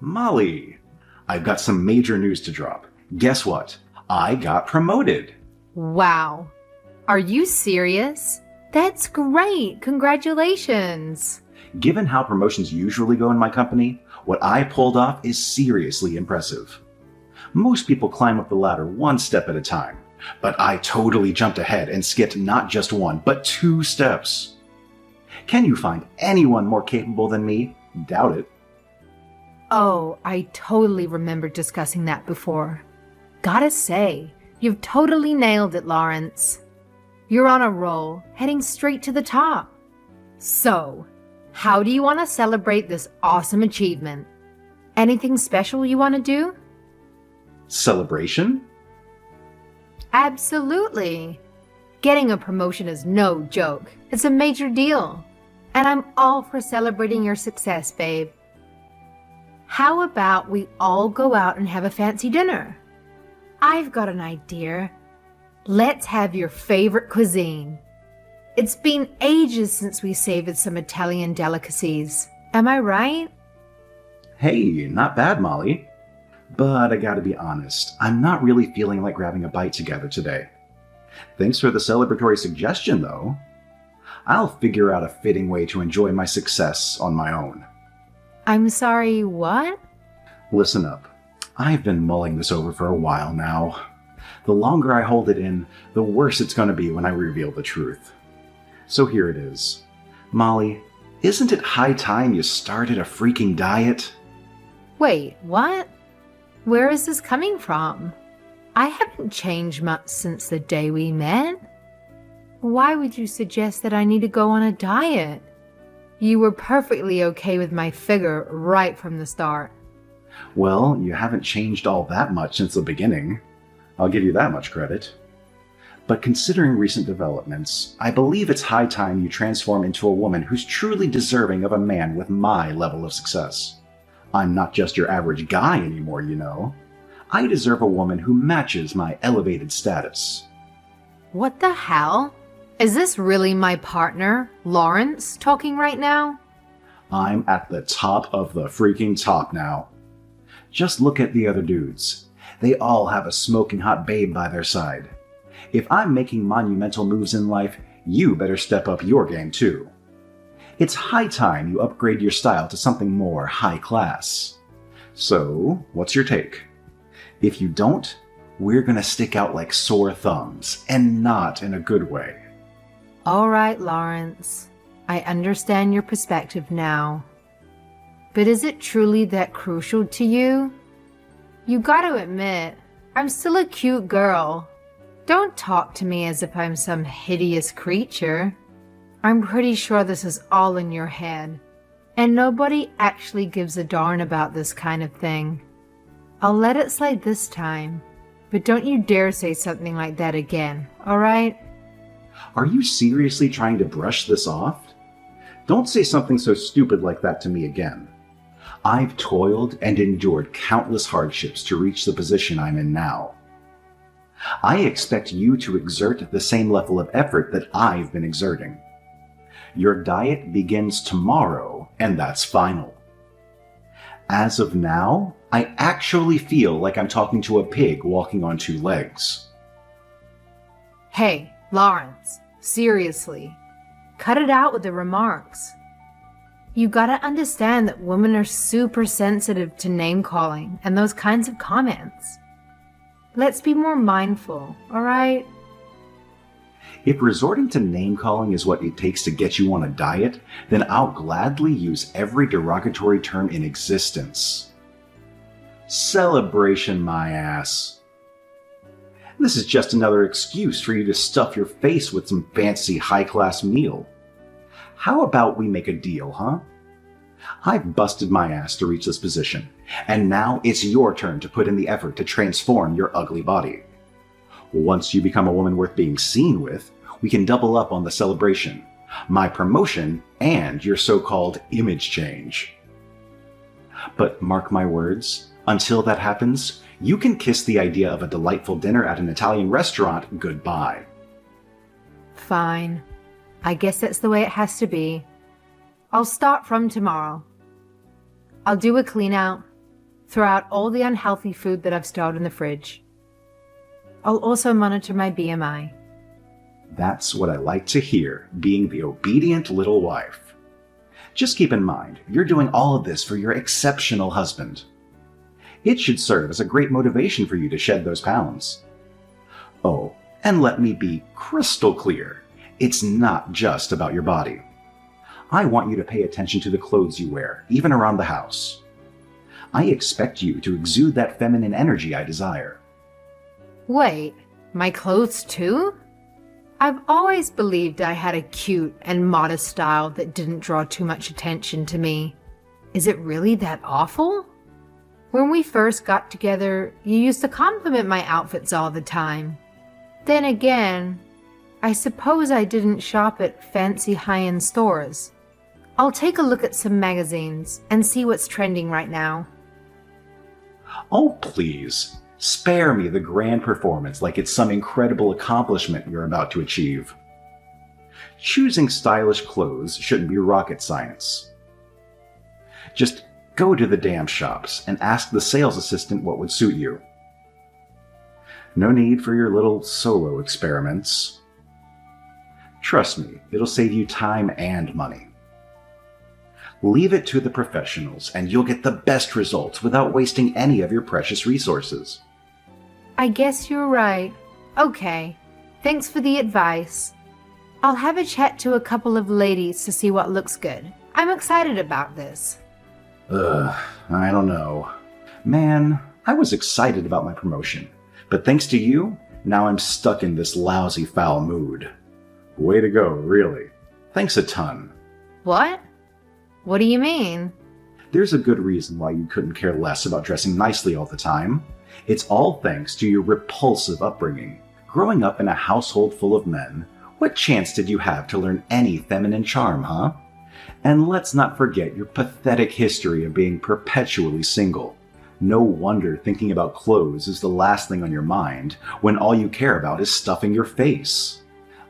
Molly, I've got some major news to drop. Guess what? I got promoted. Wow. Are you serious? That's great. Congratulations. Given how promotions usually go in my company, what I pulled off is seriously impressive. Most people climb up the ladder one step at a time, but I totally jumped ahead and skipped not just one, but 2 steps. Can you find anyone more capable than me? Doubt it. Oh, I totally remember discussing that before. Gotta say, you've totally nailed it, Lawrence. You're on a roll, heading straight to the top. So, how do you want to celebrate this awesome achievement? Anything special you want to do? Celebration? Absolutely. Getting a promotion is no joke. It's a major deal. And I'm all for celebrating your success, babe. How about we all go out and have a fancy dinner? I've got an idea. Let's have your favorite cuisine. It's been ages since we savored some Italian delicacies. Am I right? Hey, not bad, Molly. But I gotta be honest, I'm not really feeling like grabbing a bite together today. Thanks for the celebratory suggestion, though. I'll figure out a fitting way to enjoy my success on my own. I'm sorry, what? Listen up. I've been mulling this over for a while now. The longer I hold it in, the worse it's going to be when I reveal the truth. So here it is. Molly, isn't it high time you started a freaking diet? Wait, what? Where is this coming from? I haven't changed much since the day we met. Why would you suggest that I need to go on a diet? You were perfectly okay with my figure right from the start. Well, you haven't changed all that much since the beginning. I'll give you that much credit. But considering recent developments, I believe it's high time you transform into a woman who's truly deserving of a man with my level of success. I'm not just your average guy anymore, you know. I deserve a woman who matches my elevated status. What the hell? Is this really my partner, Lawrence, talking right now? I'm at the top of the freaking top now. Just look at the other dudes. They all have a smoking hot babe by their side. If I'm making monumental moves in life, you better step up your game too. It's high time you upgrade your style to something more high class. So, what's your take? If you don't, we're gonna stick out like sore thumbs, and not in a good way. All right, Lawrence. I understand your perspective now. But is it truly that crucial to you? You gotta admit, I'm still a cute girl. Don't talk to me as if I'm some hideous creature. I'm pretty sure this is all in your head, and nobody actually gives a darn about this kind of thing. I'll let it slide this time, but don't you dare say something like that again, all right? Are you seriously trying to brush this off? Don't say something so stupid like that to me again. I've toiled and endured countless hardships to reach the position I'm in now. I expect you to exert the same level of effort that I've been exerting. Your diet begins tomorrow, and that's final. As of now, I actually feel like I'm talking to a pig walking on 2 legs. Hey, Lawrence, seriously, cut it out with the remarks. You gotta understand that women are super sensitive to name-calling and those kinds of comments. Let's be more mindful, alright? If resorting to name-calling is what it takes to get you on a diet, then I'll gladly use every derogatory term in existence. Celebration, my ass. This is just another excuse for you to stuff your face with some fancy high-class meal. How about we make a deal, huh? I've busted my ass to reach this position, and now it's your turn to put in the effort to transform your ugly body. Once you become a woman worth being seen with, we can double up on the celebration, my promotion, and your so-called image change. But mark my words, until that happens, you can kiss the idea of a delightful dinner at an Italian restaurant goodbye. Fine. I guess that's the way it has to be. I'll start from tomorrow. I'll do a clean out, throw out all the unhealthy food that I've stored in the fridge. I'll also monitor my BMI. That's what I like to hear, being the obedient little wife. Just keep in mind, you're doing all of this for your exceptional husband. It should serve as a great motivation for you to shed those pounds. Oh, and let me be crystal clear. It's not just about your body. I want you to pay attention to the clothes you wear, even around the house. I expect you to exude that feminine energy I desire. Wait, my clothes too? I've always believed I had a cute and modest style that didn't draw too much attention to me. Is it really that awful? When we first got together, you used to compliment my outfits all the time. Then again, I suppose I didn't shop at fancy high-end stores. I'll take a look at some magazines and see what's trending right now. Oh, please. Spare me the grand performance like it's some incredible accomplishment you're about to achieve. Choosing stylish clothes shouldn't be rocket science. Just go to the damn shops and ask the sales assistant what would suit you. No need for your little solo experiments. Trust me, it'll save you time and money. Leave it to the professionals and you'll get the best results without wasting any of your precious resources. I guess you're right. Okay, thanks for the advice. I'll have a chat to a couple of ladies to see what looks good. I'm excited about this. I don't know. Man, I was excited about my promotion, but thanks to you, now I'm stuck in this lousy, foul mood. Way to go, really. Thanks a ton. What? What do you mean? There's a good reason why you couldn't care less about dressing nicely all the time. It's all thanks to your repulsive upbringing. Growing up in a household full of men, what chance did you have to learn any feminine charm, huh? And let's not forget your pathetic history of being perpetually single. No wonder thinking about clothes is the last thing on your mind when all you care about is stuffing your face.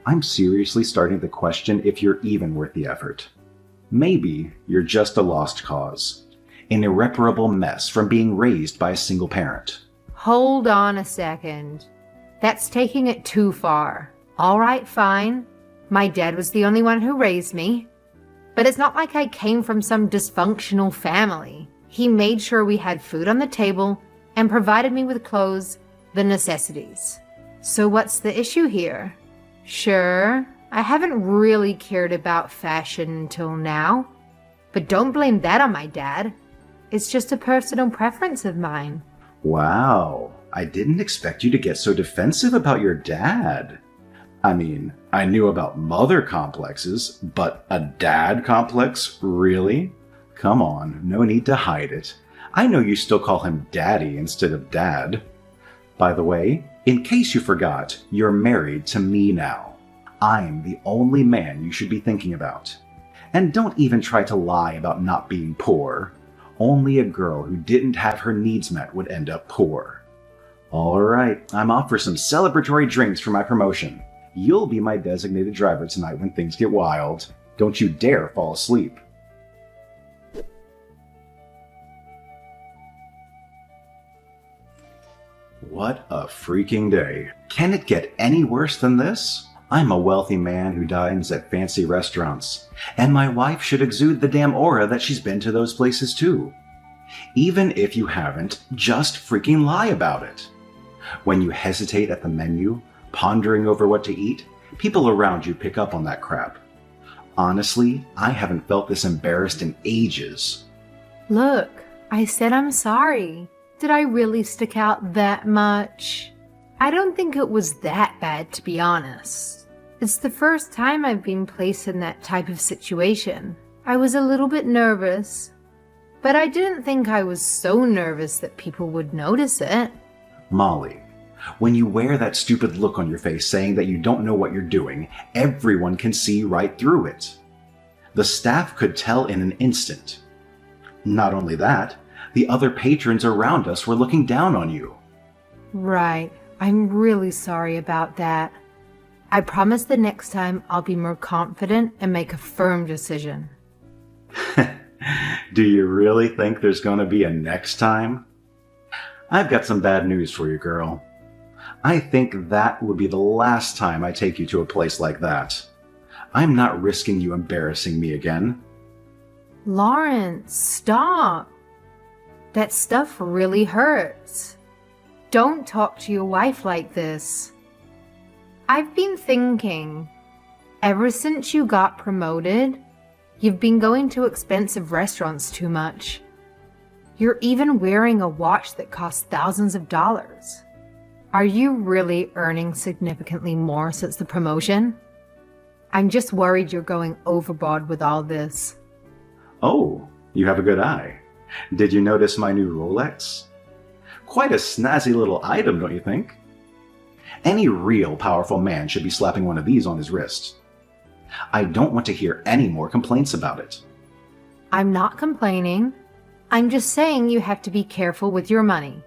I'm seriously starting to question if you're even worth the effort. Maybe you're just a lost cause, an irreparable mess from being raised by a single parent. Hold on a second. That's taking it too far. All right, fine. My dad was the only one who raised me. But it's not like I came from some dysfunctional family. He made sure we had food on the table and provided me with clothes, the necessities. So what's the issue here? Sure, I haven't really cared about fashion until now. But don't blame that on my dad. It's just a personal preference of mine. Wow, I didn't expect you to get so defensive about your dad. I mean, I knew about mother complexes, but a dad complex? Really? Come on, no need to hide it. I know you still call him daddy instead of dad. By the way, in case you forgot, you're married to me now. I'm the only man you should be thinking about. And don't even try to lie about not being poor. Only a girl who didn't have her needs met would end up poor. All right, I'm off for some celebratory drinks for my promotion. You'll be my designated driver tonight when things get wild. Don't you dare fall asleep. What a freaking day. Can it get any worse than this? I'm a wealthy man who dines at fancy restaurants, and my wife should exude the damn aura that she's been to those places too. Even if you haven't, just freaking lie about it. When you hesitate at the menu, pondering over what to eat, people around you pick up on that crap. Honestly, I haven't felt this embarrassed in ages. Look, I said I'm sorry. Did I really stick out that much? I don't think it was that bad, to be honest. It's the first time I've been placed in that type of situation. I was a little bit nervous, but I didn't think I was so nervous that people would notice it. Molly, when you wear that stupid look on your face saying that you don't know what you're doing, everyone can see right through it. The staff could tell in an instant. Not only that, the other patrons around us were looking down on you. Right. I'm really sorry about that. I promise the next time I'll be more confident and make a firm decision. Do you really think there's going to be a next time? I've got some bad news for you, girl. I think that would be the last time I take you to a place like that. I'm not risking you embarrassing me again. Lawrence, stop. That stuff really hurts. Don't talk to your wife like this. I've been thinking, ever since you got promoted, you've been going to expensive restaurants too much. You're even wearing a watch that costs thousands of dollars. Are you really earning significantly more since the promotion? I'm just worried you're going overboard with all this. Oh, you have a good eye. Did you notice my new Rolex? Quite a snazzy little item, don't you think? Any real powerful man should be slapping one of these on his wrist. I don't want to hear any more complaints about it. I'm not complaining. I'm just saying you have to be careful with your money.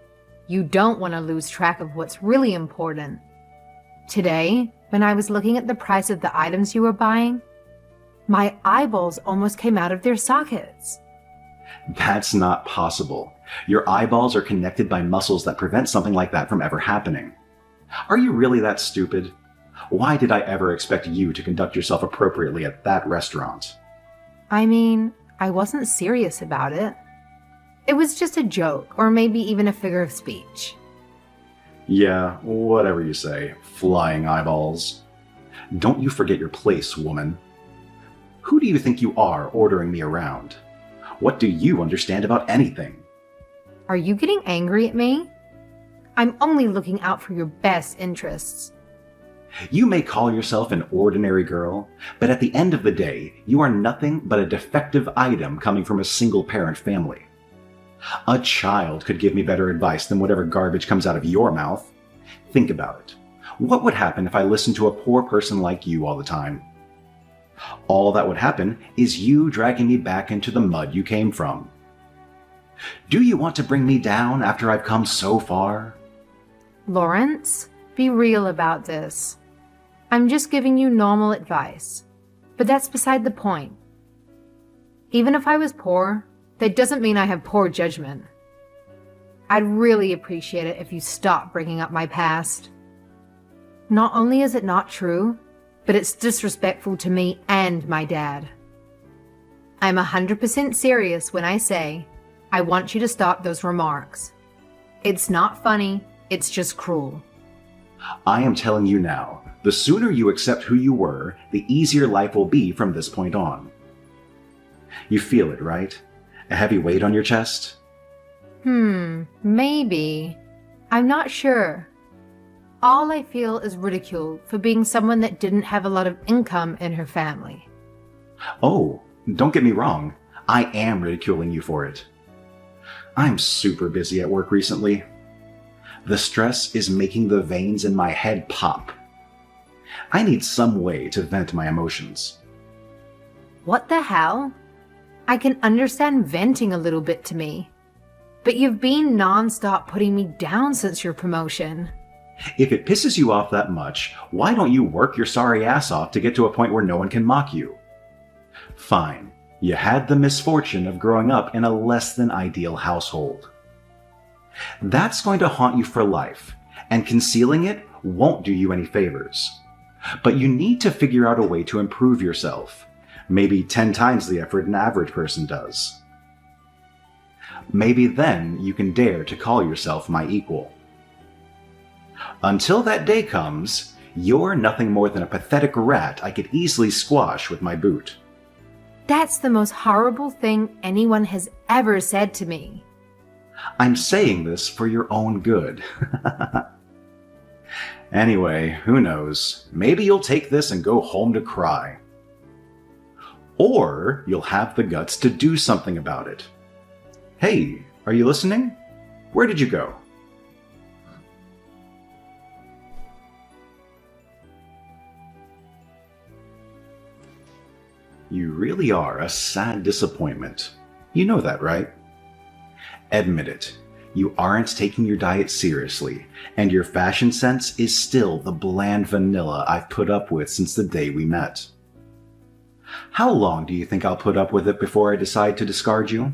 You don't want to lose track of what's really important. Today, when I was looking at the price of the items you were buying, my eyeballs almost came out of their sockets. That's not possible. Your eyeballs are connected by muscles that prevent something like that from ever happening. Are you really that stupid? Why did I ever expect you to conduct yourself appropriately at that restaurant? I mean, I wasn't serious about it. It was just a joke, or maybe even a figure of speech. Yeah, whatever you say, flying eyeballs. Don't you forget your place, woman. Who do you think you are ordering me around? What do you understand about anything? Are you getting angry at me? I'm only looking out for your best interests. You may call yourself an ordinary girl, but at the end of the day, you are nothing but a defective item coming from a single-parent family. A child could give me better advice than whatever garbage comes out of your mouth. Think about it. What would happen if I listened to a poor person like you all the time? All that would happen is you dragging me back into the mud you came from. Do you want to bring me down after I've come so far? Lawrence, be real about this. I'm just giving you normal advice, but that's beside the point. Even if I was poor, that doesn't mean I have poor judgment. I'd really appreciate it if you stopped bringing up my past. Not only is it not true, but it's disrespectful to me and my dad. I'm 100% serious when I say I want you to stop those remarks. It's not funny, it's just cruel. I am telling you now, the sooner you accept who you were, the easier life will be from this point on. You feel it, right? A heavy weight on your chest? Maybe. I'm not sure. All I feel is ridicule for being someone that didn't have a lot of income in her family. Oh, don't get me wrong. I am ridiculing you for it. I'm super busy at work recently. The stress is making the veins in my head pop. I need some way to vent my emotions. What the hell? I can understand venting a little bit to me, but you've been non-stop putting me down since your promotion. If it pisses you off that much, why don't you work your sorry ass off to get to a point where no one can mock you? Fine, you had the misfortune of growing up in a less than ideal household. That's going to haunt you for life, and concealing it won't do you any favors. But you need to figure out a way to improve yourself, maybe 10 times the effort an average person does. Maybe then you can dare to call yourself my equal. Until that day comes, you're nothing more than a pathetic rat I could easily squash with my boot. That's the most horrible thing anyone has ever said to me. I'm saying this for your own good. Anyway, who knows? Maybe you'll take this and go home to cry. Or you'll have the guts to do something about it. Hey, are you listening? Where did you go? You really are a sad disappointment. You know that, right? Admit it. You aren't taking your diet seriously, and your fashion sense is still the bland vanilla I've put up with since the day we met. How long do you think I'll put up with it before I decide to discard you?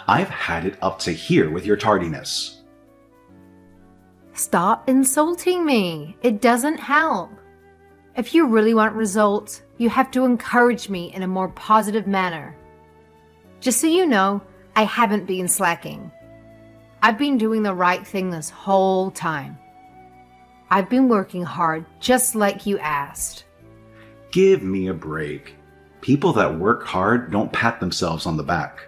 I've had it up to here with your tardiness. Stop insulting me. It doesn't help. If you really want results, you have to encourage me in a more positive manner. Just so you know, I haven't been slacking. I've been doing the right thing this whole time. I've been working hard just like you asked. Give me a break. People that work hard don't pat themselves on the back.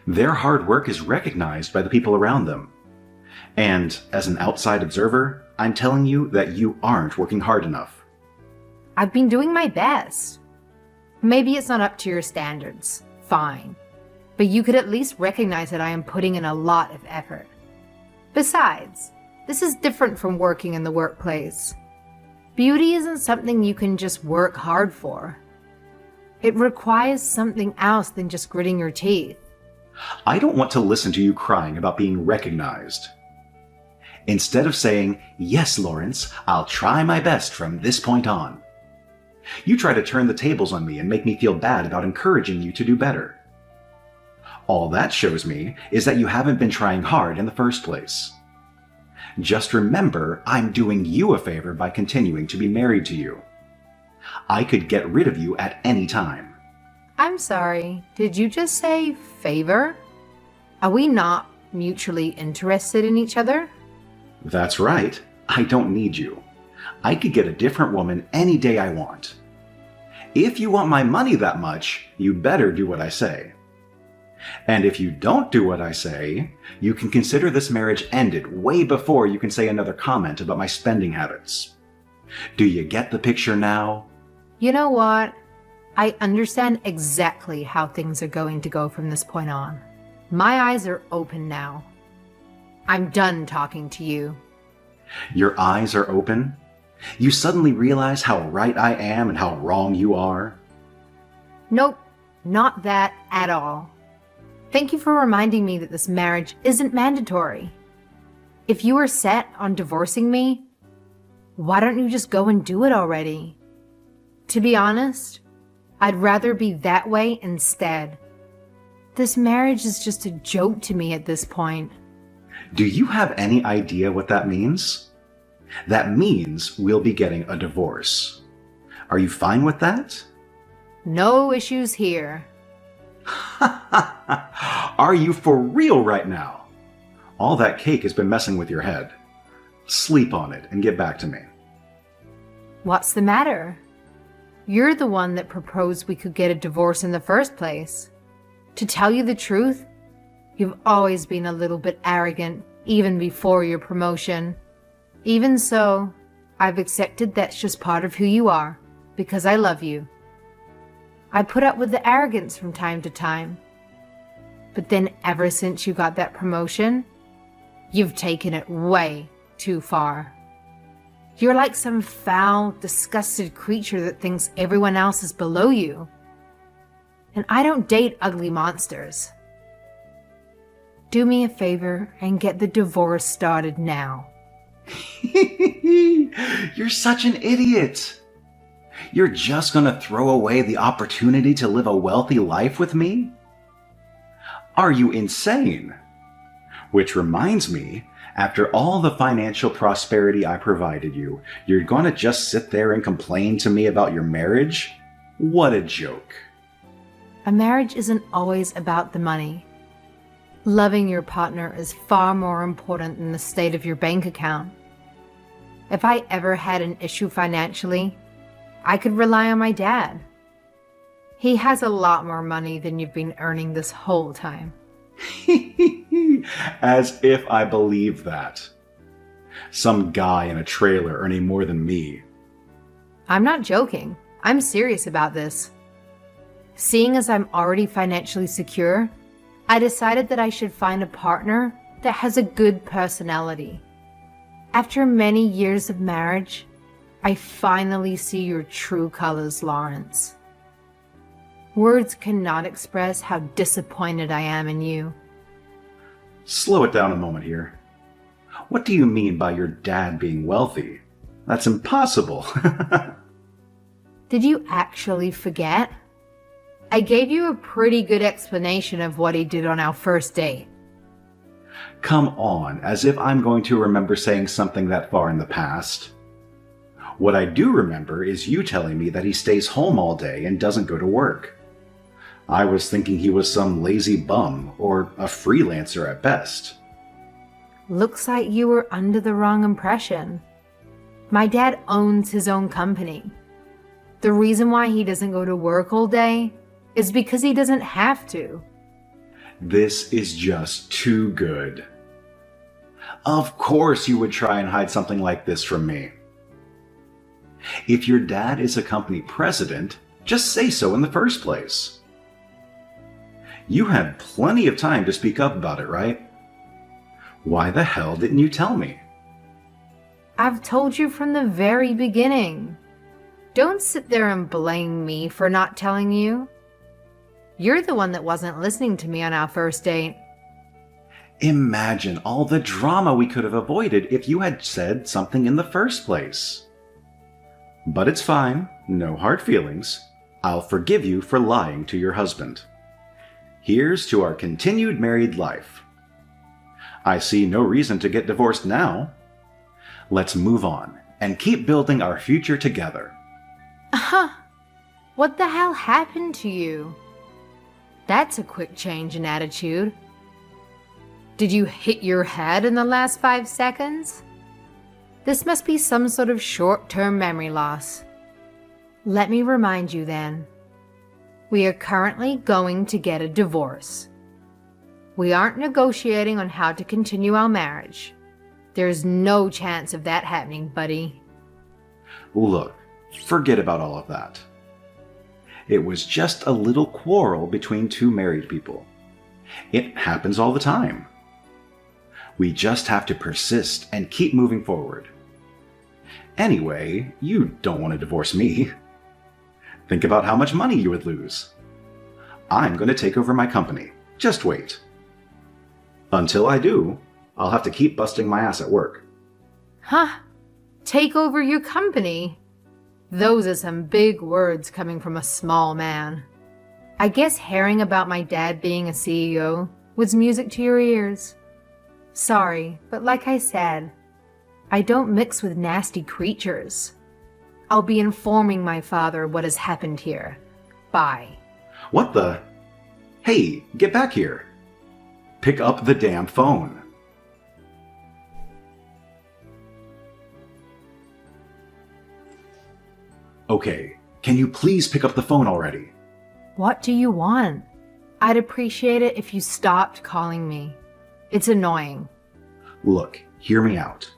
Their hard work is recognized by the people around them. And as an outside observer, I'm telling you that you aren't working hard enough. I've been doing my best. Maybe it's not up to your standards. Fine. But you could at least recognize that I am putting in a lot of effort. Besides, this is different from working in the workplace. Beauty isn't something you can just work hard for. It requires something else than just gritting your teeth. I don't want to listen to you crying about being recognized. Instead of saying, "Yes, Lawrence, I'll try my best from this point on," you try to turn the tables on me and make me feel bad about encouraging you to do better. All that shows me is that you haven't been trying hard in the first place. Just remember, I'm doing you a favor by continuing to be married to you. I could get rid of you at any time. I'm sorry, did you just say favor? Are we not mutually interested in each other? That's right. I don't need you. I could get a different woman any day I want. If you want my money that much, you better do what I say. And if you don't do what I say, you can consider this marriage ended way before you can say another comment about my spending habits. Do you get the picture now? You know what? I understand exactly how things are going to go from this point on. My eyes are open now. I'm done talking to you. Your eyes are open? You suddenly realize how right I am and how wrong you are? Nope, not that at all. Thank you for reminding me that this marriage isn't mandatory. If you are set on divorcing me, why don't you just go and do it already? To be honest, I'd rather be that way instead. This marriage is just a joke to me at this point. Do you have any idea what that means? That means we'll be getting a divorce. Are you fine with that? No issues here. Are you for real right now? All that cake has been messing with your head. Sleep on it and get back to me. What's the matter? You're the one that proposed we could get a divorce in the first place. To tell you the truth, you've always been a little bit arrogant, even before your promotion. Even so, I've accepted that's just part of who you are, because I love you. I put up with the arrogance from time to time. But then ever since you got that promotion, you've taken it way too far. You're like some foul, disgusted creature that thinks everyone else is below you. And I don't date ugly monsters. Do me a favor and get the divorce started now. You're such an idiot. You're just gonna throw away the opportunity to live a wealthy life with me? Are you insane? Which reminds me, after all the financial prosperity I provided you, you're gonna just sit there and complain to me about your marriage? What a joke. A marriage isn't always about the money. Loving your partner is far more important than the state of your bank account. If I ever had an issue financially, I could rely on my dad. He has a lot more money than you've been earning this whole time. As if I believe that. Some guy in a trailer earning more than me. I'm not joking. I'm serious about this. Seeing as I'm already financially secure, I decided that I should find a partner that has a good personality. After many years of marriage, I finally see your true colors, Lawrence. Words cannot express how disappointed I am in you. Slow it down a moment here. What do you mean by your dad being wealthy? That's impossible. Did you actually forget? I gave you a pretty good explanation of what he did on our first date. Come on, as if I'm going to remember saying something that far in the past. What I do remember is you telling me that he stays home all day and doesn't go to work. I was thinking he was some lazy bum or a freelancer at best. Looks like you were under the wrong impression. My dad owns his own company. The reason why he doesn't go to work all day is because he doesn't have to. This is just too good. Of course you would try and hide something like this from me. If your dad is a company president, just say so in the first place. You had plenty of time to speak up about it, right? Why the hell didn't you tell me? I've told you from the very beginning. Don't sit there and blame me for not telling you. You're the one that wasn't listening to me on our first date. Imagine all the drama we could have avoided if you had said something in the first place. But it's fine, no hard feelings. I'll forgive you for lying to your husband. Here's to our continued married life. I see no reason to get divorced now. Let's move on and keep building our future together. What the hell happened to you? That's a quick change in attitude. Did you hit your head in the last 5 seconds? This must be some sort of short-term memory loss. Let me remind you then. We are currently going to get a divorce. We aren't negotiating on how to continue our marriage. There's no chance of that happening, buddy. Look, forget about all of that. It was just a little quarrel between two married people. It happens all the time. We just have to persist and keep moving forward. Anyway, you don't want to divorce me. Think about how much money you would lose. I'm going to take over my company. Just wait. Until I do, I'll have to keep busting my ass at work. Huh? Take over your company? Those are some big words coming from a small man. I guess hearing about my dad being a CEO was music to your ears. Sorry, but like I said, I don't mix with nasty creatures. I'll be informing my father what has happened here. Bye. What the? Hey, get back here. Pick up the damn phone. Okay, can you please pick up the phone already? What do you want? I'd appreciate it if you stopped calling me. It's annoying. Look, hear me out.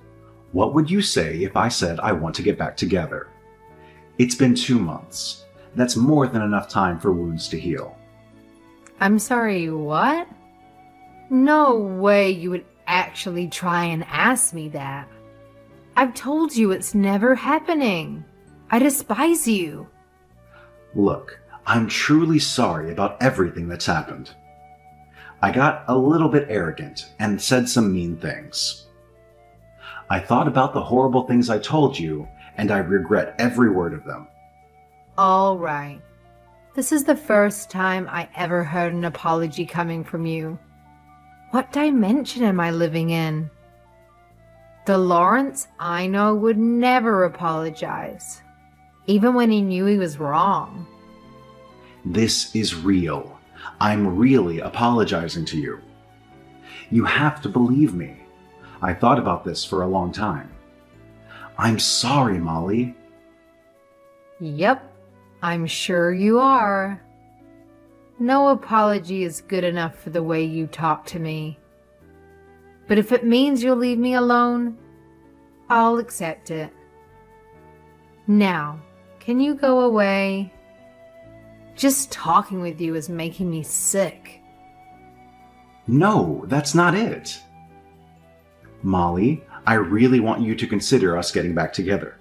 What would you say if I said I want to get back together? It's been 2 months. That's more than enough time for wounds to heal. I'm sorry, what? No way you would actually try and ask me that. I've told you it's never happening. I despise you. Look, I'm truly sorry about everything that's happened. I got a little bit arrogant and said some mean things. I thought about the horrible things I told you, and I regret every word of them. All right. This is the first time I ever heard an apology coming from you. What dimension am I living in? The Lawrence I know would never apologize, even when he knew he was wrong. This is real. I'm really apologizing to you. You have to believe me. I thought about this for a long time. I'm sorry, Molly. Yep, I'm sure you are. No apology is good enough for the way you talk to me. But if it means you'll leave me alone, I'll accept it. Now, can you go away? Just talking with you is making me sick. No, that's not it. Molly, I really want you to consider us getting back together.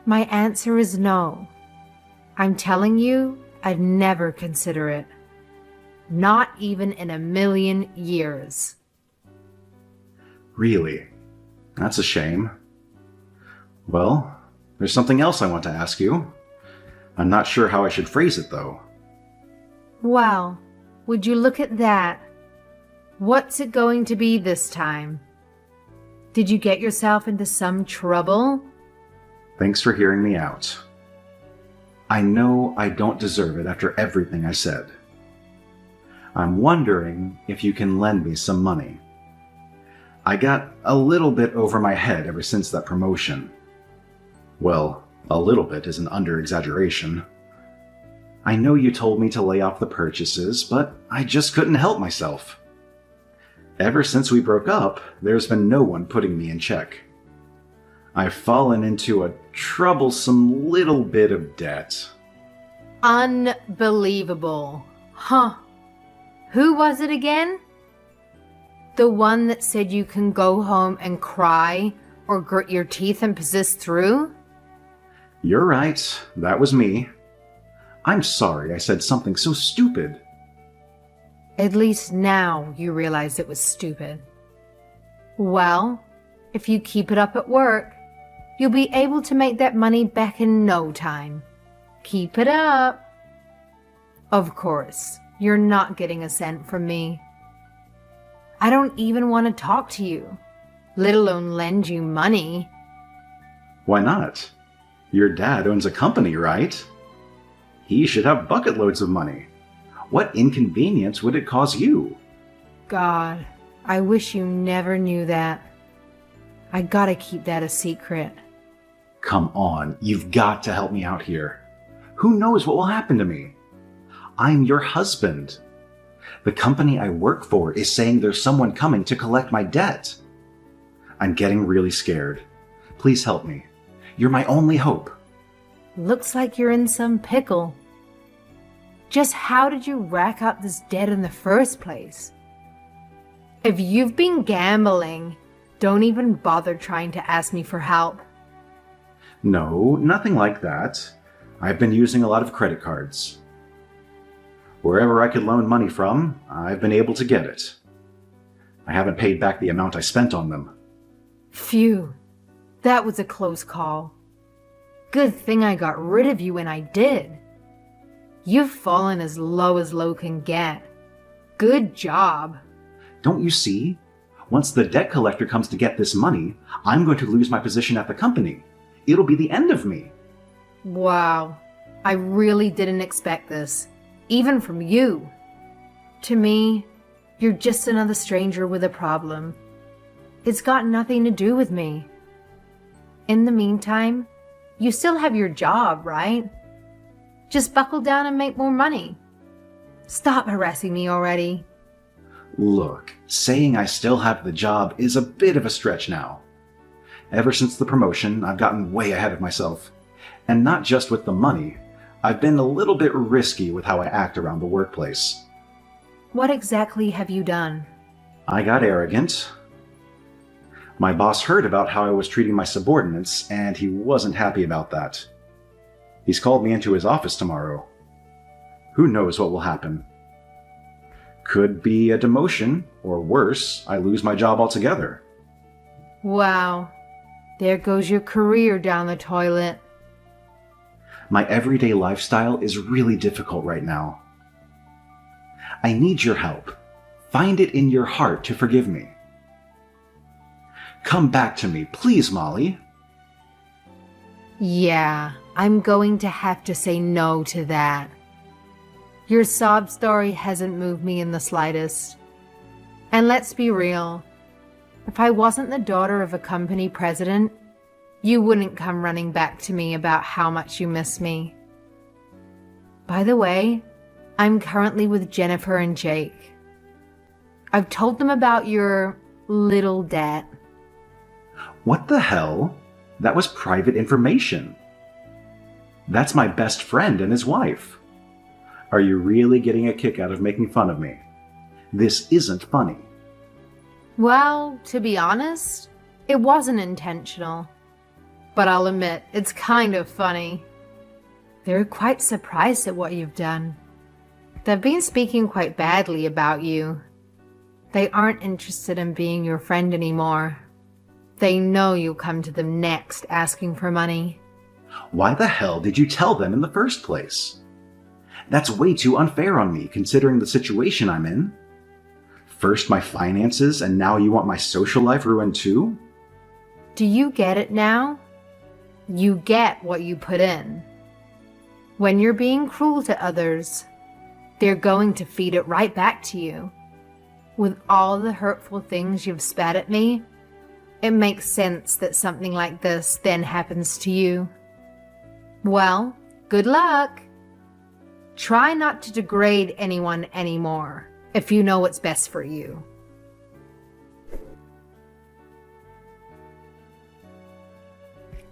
My answer is no. I'm telling you, I'd never consider it. Not even in a million years. Really? That's a shame. Well, there's something else I want to ask you. I'm not sure how I should phrase it, though. Well, would you look at that? What's it going to be this time? Did you get yourself into some trouble? Thanks for hearing me out. I know I don't deserve it after everything I said. I'm wondering if you can lend me some money. I got a little bit over my head ever since that promotion. Well, a little bit is an under-exaggeration. I know you told me to lay off the purchases, but I just couldn't help myself. Ever since we broke up, there's been no one putting me in check. I've fallen into a troublesome little bit of debt. Unbelievable. Huh. Who was it again? The one that said you can go home and cry or grit your teeth and persist through? You're right, that was me. I'm sorry I said something so stupid. At least now you realize it was stupid. Well, if you keep it up at work, you'll be able to make that money back in no time. Keep it up. Of course, you're not getting a cent from me. I don't even want to talk to you, let alone lend you money. Why not? Your dad owns a company, right? He should have bucket loads of money. What inconvenience would it cause you? God, I wish you never knew that. I gotta keep that a secret. Come on, you've got to help me out here. Who knows what will happen to me? I'm your husband. The company I work for is saying there's someone coming to collect my debt. I'm getting really scared. Please help me. You're my only hope. Looks like you're in some pickle. Just how did you rack up this debt in the first place? If you've been gambling, don't even bother trying to ask me for help. No, nothing like that. I've been using a lot of credit cards. Wherever I could loan money from, I've been able to get it. I haven't paid back the amount I spent on them. Phew, that was a close call. Good thing I got rid of you when I did. You've fallen as low can get. Good job. Don't you see? Once the debt collector comes to get this money, I'm going to lose my position at the company. It'll be the end of me. Wow, I really didn't expect this, even from you. To me, you're just another stranger with a problem. It's got nothing to do with me. In the meantime, you still have your job, right? Just buckle down and make more money. Stop harassing me already. Look, saying I still have the job is a bit of a stretch now. Ever since the promotion, I've gotten way ahead of myself. And not just with the money, I've been a little bit risky with how I act around the workplace. What exactly have you done? I got arrogant. My boss heard about how I was treating my subordinates, and he wasn't happy about that. He's called me into his office tomorrow. Who knows what will happen? Could be a demotion, or worse, I lose my job altogether. Wow, there goes your career down the toilet. My everyday lifestyle is really difficult right now. I need your help. Find it in your heart to forgive me. Come back to me, please, Molly. Yeah, I'm going to have to say no to that. Your sob story hasn't moved me in the slightest. And let's be real, if I wasn't the daughter of a company president, you wouldn't come running back to me about how much you miss me. By the way, I'm currently with Jennifer and Jake. I've told them about your little debt. What the hell? That was private information. That's my best friend and his wife. Are you really getting a kick out of making fun of me? This isn't funny. Well, to be honest, it wasn't intentional. But I'll admit, it's kind of funny. They're quite surprised at what you've done. They've been speaking quite badly about you. They aren't interested in being your friend anymore. They know you'll come to them next asking for money. Why the hell did you tell them in the first place? That's way too unfair on me, considering the situation I'm in. First my finances, and now you want my social life ruined too? Do you get it now? You get what you put in. When you're being cruel to others, they're going to feed it right back to you. With all the hurtful things you've spat at me, it makes sense that something like this then happens to you. Well, good luck. Try not to degrade anyone anymore if you know what's best for you.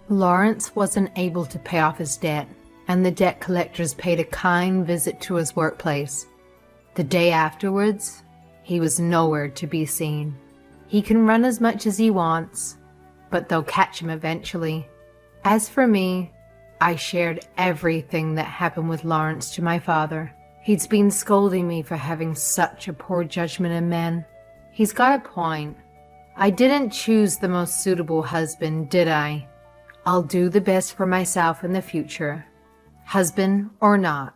Lawrence wasn't able to pay off his debt, and the debt collectors paid a kind visit to his workplace. The day afterwards, he was nowhere to be seen. He can run as much as he wants, but they'll catch him eventually. As for me, I shared everything that happened with Lawrence to my father. He'd been scolding me for having such a poor judgment in men. He's got a point. I didn't choose the most suitable husband, did I? I'll do the best for myself in the future, husband or not.